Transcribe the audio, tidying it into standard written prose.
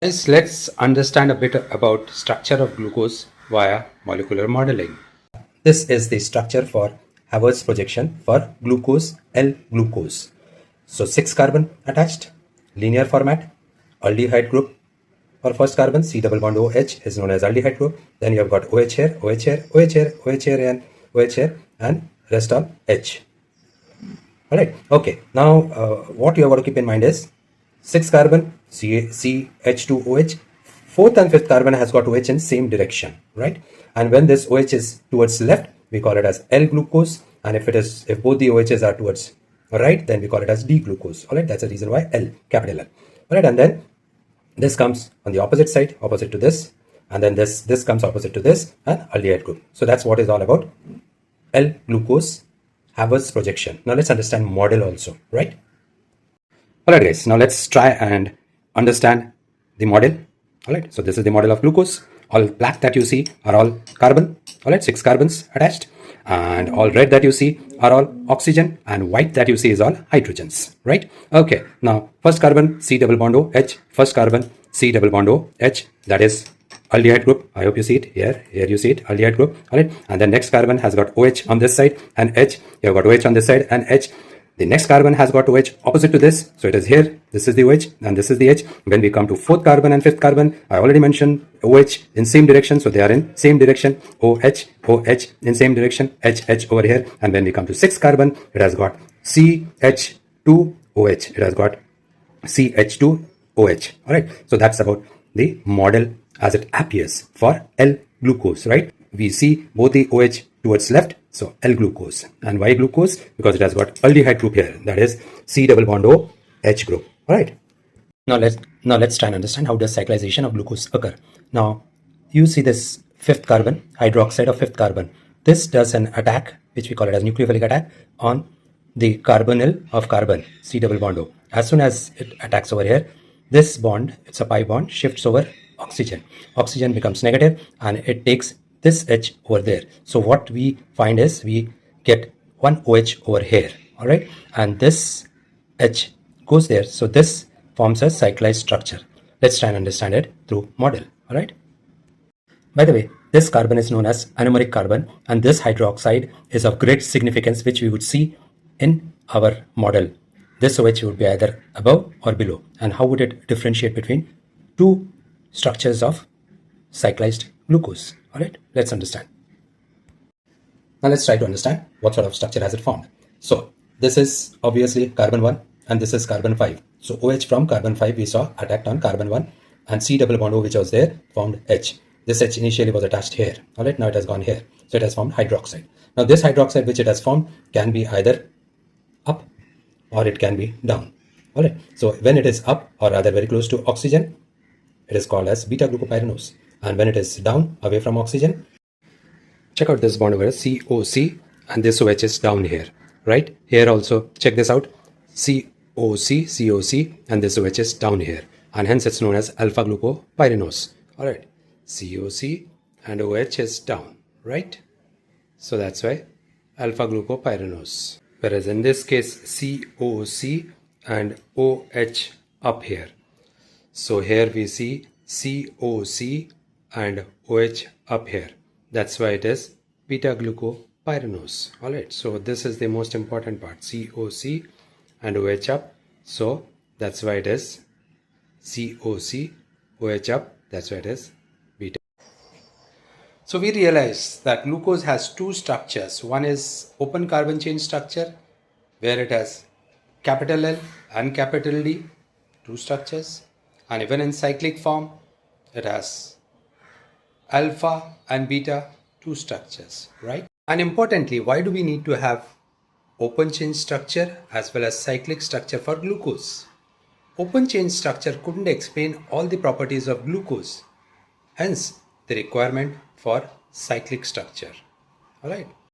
Guys, let's understand a bit about structure of glucose via molecular modeling. This is the structure for Haber's projection for glucose, L-glucose. So 6 carbon attached, linear format, aldehyde group for first carbon, C double bond OH is known as aldehyde group. Then you have got OH here, OH here, OH here, OH here, and OH here, and rest all H. Alright, okay. Now what you have got to keep in mind is 6 carbon, CH2OH, fourth and fifth carbon has got OH in same direction, right? And when this OH is towards left, we call it as L-glucose, and if both the OHs are towards right, then we call it as D-glucose. Alright, that's the reason why L, capital L. Alright, and then this comes on the opposite side, opposite to this, and then this comes opposite to this, and aldehyde group. So that's what is all about L-glucose Haber's projection. Now let's understand model also, right? Alright guys, now let's try and understand the model. Alright, so this is the model of glucose. All black that you see are all carbon. Alright, 6 carbons attached. And all red that you see are all oxygen, and white that you see is all hydrogens, right? Okay, now first carbon C double bond OH, first carbon C double bond OH, that is aldehyde group. I hope you see it here you see it, aldehyde group. Alright, and the next carbon has got OH on this side and H. You have got OH on this side and H. The next carbon has got OH opposite to this, so it is here. This is the OH and this is the H. When we come to fourth carbon and fifth carbon, I already mentioned OH in same direction, so they are in same direction. OH, OH in same direction, H, H over here. And when we come to sixth carbon, it has got CH2OH. It has got CH2OH. All right. So that's about the model as it appears for L-glucose, right? We see both the OH towards left, so L-glucose. And why glucose? Because it has got aldehyde group here, that is C double bond O H group. All right. Now let's try and understand how does cyclization of glucose occur. Now you see this fifth carbon, hydroxide of fifth carbon. This does an attack, which we call it as nucleophilic attack, on the carbonyl of carbon, C double bond O. As soon as it attacks over here, this bond, it's a pi bond, shifts over oxygen. Oxygen becomes negative and it takes this H over there. So what we find is we get one OH over here, all right, and this H goes there. So this forms a cyclized structure. Let's try and understand it through model. All right. By the way, this carbon is known as anomeric carbon, and this hydroxide is of great significance, which we would see in our model. This OH would be either above or below. And how would it differentiate between two structures of cyclized glucose? All right, let's understand. Now let's try to understand what sort of structure has it formed. So this is obviously carbon 1 and this is carbon 5. So OH from carbon 5 we saw attacked on carbon 1, and C double bond O, which was there, formed H. This H initially was attached here. All right, now it has gone here. So it has formed hydroxide. Now this hydroxide which it has formed can be either up or it can be down. All right, so when it is up or rather very close to oxygen, it is called as beta glucopyranose. And when it is down away from oxygen, check out this bond over here, COC, and this OH is down here, right? Here also, check this out, COC, and this OH is down here. And hence it's known as alpha glucopyranose. All right, COC and OH is down, right? So that's why alpha glucopyranose. Whereas in this case, COC and OH up here. So here we see COC and OH up here. That's why it is beta glucopyranose. Alright, so this is the most important part, COC and OH up. So that's why it is COC, OH up. That's why it is beta. So we realize that glucose has two structures. One is open carbon chain structure, where it has capital L and capital D, two structures. And even in cyclic form, it has alpha and beta, two structures, right? And importantly, why do we need to have open chain structure as well as cyclic structure for glucose? Open chain structure couldn't explain all the properties of glucose, hence the requirement for cyclic structure. All right.